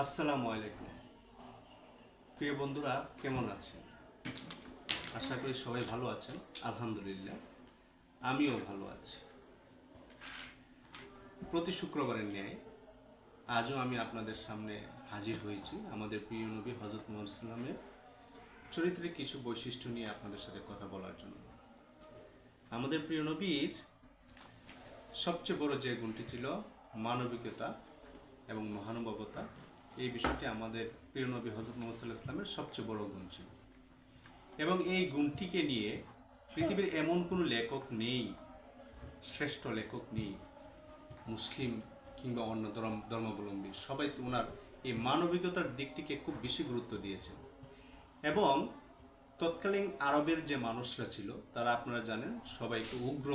আসসালামু আলাইকুম। প্রিয় বন্ধুরা, কেমন আছেন? আশা করি সবাই ভালো আছেন। আলহামদুলিল্লাহ, আমিও ভালো আছি। প্রতি শুক্রবারের ন্যায় আজও আমি আপনাদের সামনে হাজির হয়েছি আমাদের প্রিয় নবী হযরত মুহাম্মদ সাল্লামের চরিত্রের কিছু বৈশিষ্ট্য নিয়ে আপনাদের সাথে কথা বলার জন্য। আমাদের প্রিয় নবীর সবচেয়ে বড় যে গুণটি ছিল মানবিকতা এবং মহানুভবতা। এই বিষয়টি আমাদের প্রিয় নবী হযরত মুহাম্মদ সাল্লাল্লাহু আলাইহি ওয়াসাল্লামের সবচেয়ে বড় গুণ ছিল, এবং এই গুণটিকে নিয়ে পৃথিবীর এমন কোনো লেখক নেই, শ্রেষ্ঠ লেখক নেই, মুসলিম কিংবা অন্য ধর্মাবলম্বী, সবাই ওনার এই মানবিকতার দিকটিকে খুব বেশি গুরুত্ব দিয়েছেন। এবং তৎকালীন আরবের যে মানুষরা ছিল তারা, আপনারা জানেন, সবাই একটু উগ্র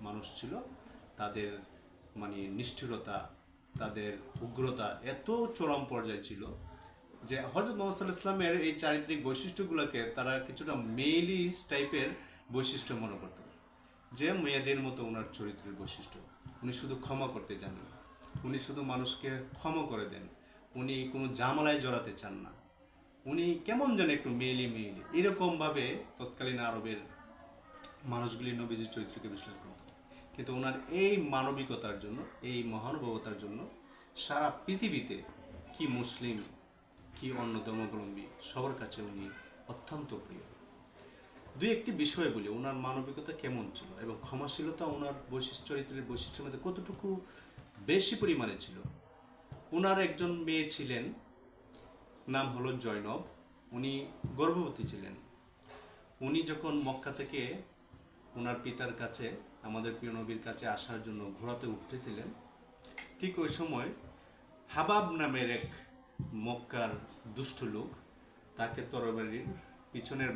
মানুষ ছিল। তাদের নিষ্ঠুরতা, তাদের উগ্রতা এত চরম পর্যায়ে ছিল যে হযরত মুহাম্মদ সাল্লাল্লাহু আলাইহি ওয়াসাল্লামের এই চারিত্রিক বৈশিষ্ট্যগুলোকে তারা কিছুটা মেইলিস টাইপের বৈশিষ্ট্য মনে করত, যে মেয়েদের মতো ওনার চরিত্রের বৈশিষ্ট্য। উনি শুধু ক্ষমা করতে জানেন, উনি শুধু মানুষকে ক্ষমা করে দেন, উনি কোনো জামালায় জড়াতে চান না, উনি কেমন যেন একটু মেয়েলি এরকমভাবে তৎকালীন আরবের মানুষগুলি নবীজির চরিত্রকে বিশ্লেষণ করত। কিন্তু ওনার এই মানবিকতার জন্য, এই মহানুভবতার জন্য সারা পৃথিবীতে, কি মুসলিম কি অন্য ধর্মাবলম্বী, সবার কাছে উনি অত্যন্ত প্রিয়। দুই একটি বিষয় বলি, ওনার মানবিকতা কেমন ছিল এবং ক্ষমাশীলতা ওনার চরিত্রের বৈশিষ্ট্যের মধ্যে কতটুকু বেশি পরিমাণে ছিল। ওনার একজন মেয়ে ছিলেন, নাম হলো জয়নব। উনি গর্ভবতী ছিলেন। উনি যখন মক্কা থেকে ওনার পিতার কাছে, আমাদের প্রিয় নবীর কাছে আসার জন্য ঘোড়াতে উঠতেছিলেন, ঠিক ওই সময় হাবাব নামের এক মক্কার দুষ্ট লোক তাকে তরবারির পিছনের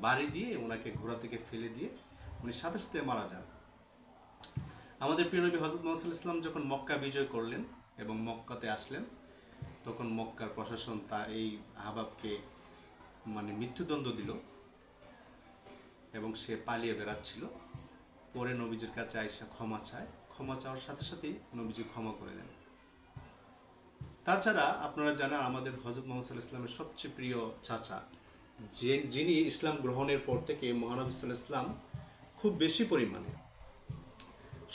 বাড়ি দিয়ে ওনাকে ঘোড়া থেকে ফেলে দিয়ে উনি সাথে সাথে মারা যান। আমাদের প্রিয় নবী হযরত মুহাম্মদ সাল্লাল্লাহু আলাইহি ওয়াসাল্লাম যখন মক্কা বিজয় করলেন এবং মক্কাতে আসলেন, তখন মক্কার প্রশাসন এই হাবাবকে মৃত্যুদণ্ড দিল এবং সে পালিয়ে বেড়াচ্ছিল। পরে নবীজির কাছে আয়েশা ক্ষমা চাওয়ার সাথে সাথেই নবীজি ক্ষমা করে দেন। তাছাড়া আপনারা জানেন, আমাদের হযরত মুহাম্মদ সাল্লাল্লাহু আলাইহি ওয়াসাল্লামের সবচেয়ে প্রিয় চাচা, যিনি ইসলাম গ্রহণের পর থেকে মহানবী সাল্লাল্লাহু আলাইহি ওয়াসাল্লাম খুব বেশি পরিমাণে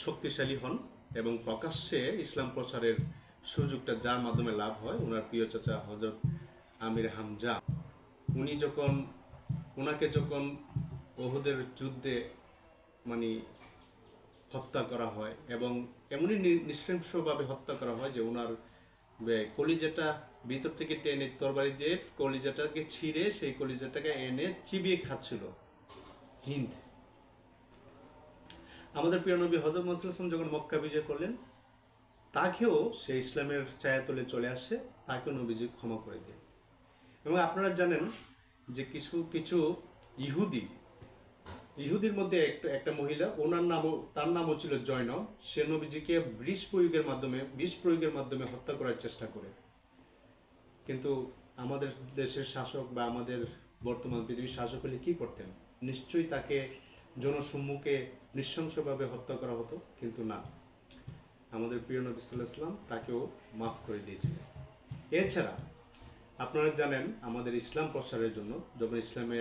শক্তিশালী হন এবং প্রকাশ্যে ইসলাম প্রচারের সুযোগটা যার মাধ্যমে লাভ হয়, ওনার প্রিয় চাচা হযরত আমির হামজা। ওনাকে যখন ওহুদের যুদ্ধে হত্যা করা হয়, এবং এমনই নৃশংসভাবে হত্যা করা হয় যে ওনার কলিজাটা ভিতর থেকে টেনে তরবারি দিয়ে কলিজাটাকে ছিঁড়ে সেই কলিজাটাকে এনে চিবিয়ে খাচ্ছিল হিন্দ। আমাদের প্রিয় নবী হযরত মুহাম্মদ সাল্লাল্লাহু আলাইহি ওয়াসাল্লাম যখন মক্কা বিজয় করলেন, তাকেও সে ইসলামের ছায়াতলে চলে আসে, তাকেও নবীজি ক্ষমা করে দেন। এবং আপনারা জানেন যে কিছু ইহুদির মধ্যে একটা মহিলা, তার নামও ছিল জয়নব। সে নবীজিকে বিষ প্রয়োগের মাধ্যমে হত্যা করার চেষ্টা করে। কিন্তু আমাদের দেশের শাসক বা আমাদের বর্তমান পৃথিবীর শাসক হলে কি করতেন? নিশ্চয়ই তাকে জনসম্মুখে নৃশংসভাবে হত্যা করা হতো, কিন্তু না, আমাদের প্রিয় নবী সাল্লাল্লাহু আলাইহি ওয়াসাল্লাম তাকেও মাফ করে দিয়েছিলেন। এছাড়া আপনারা জানেন, আমাদের ইসলাম প্রচারের জন্য, যখন ইসলামে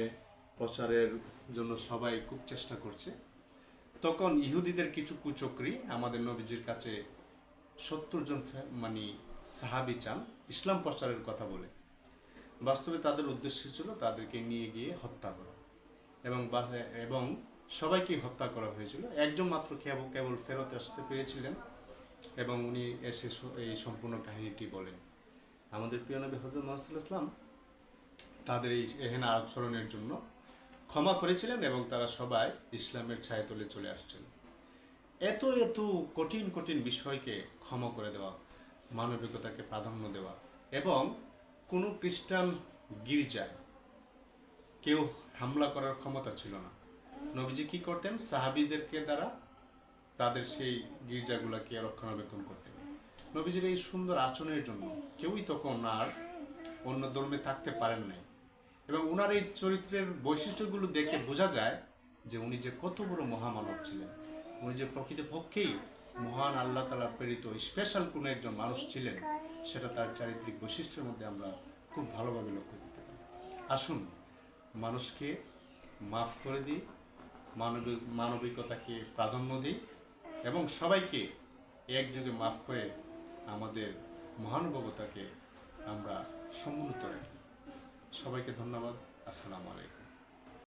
প্রচারের জন্য সবাই খুব চেষ্টা করছে, তখন ইহুদিদের কিছু কুচক্রী আমাদের নবীজির কাছে 70 জন সাহাবী চান ইসলাম প্রচারের কথা বলে। বাস্তবে তাদের উদ্দেশ্য ছিল তাদেরকে নিয়ে গিয়ে হত্যা করা, এবং সবাইকে হত্যা করা হয়েছিল। একজন মাত্র কেবল ফেরত আসতে পেরেছিলেন এবং উনি এসে এই সম্পূর্ণ কাহিনীটি বলেন। আমাদের প্রিয় নবী হযরত মুহাম্মদ সাল্লাল্লাহু আলাইহি ওয়াসাল্লাম তাদের এই এহেনা আচরণের জন্য ক্ষমা করেছিলেন এবং তারা সবাই ইসলামের ছায়াতলে চলে আসছেন। এত কঠিন কঠিন বিষয়কে ক্ষমা করে দেওয়া, মানবিকতাকে প্রাধান্য দেওয়া, এবং কোনো খ্রিস্টান গির্জায় কেউ হামলা করার ক্ষমতা ছিল না। নবীজি কি করতেন? সাহাবীদেরকে দ্বারা তাদের সেই গির্জাগুলোকে রক্ষণাবেক্ষণ করতেন। নবীজির এই সুন্দর আচরণের জন্য কেউই তখন আর অন্য ধর্মে থাকতে পারেন নাই। এবং ওনার এই চরিত্রের বৈশিষ্ট্যগুলো দেখে বোঝা যায় যে উনি যে কত বড় মহামানব ছিলেন, উনি যে প্রকৃতপক্ষেই মহান আল্লাহ তাআলা প্রেরিত স্পেশাল কোনো একজন মানুষ ছিলেন, সেটা তার চারিত্রিক বৈশিষ্ট্যের মধ্যে আমরা খুব ভালোভাবে লক্ষ্য করতে পারি। আসুন মানুষকে মাফ করে দিই, মানবিকতাকে প্রাধান্য দিই এবং সবাইকে একযোগে মাফ করে আমাদের মহানুভবতাকে আমরা সমুন্নত রাখি। সবাইকে ধন্যবাদ। আসসালামু আলাইকুম।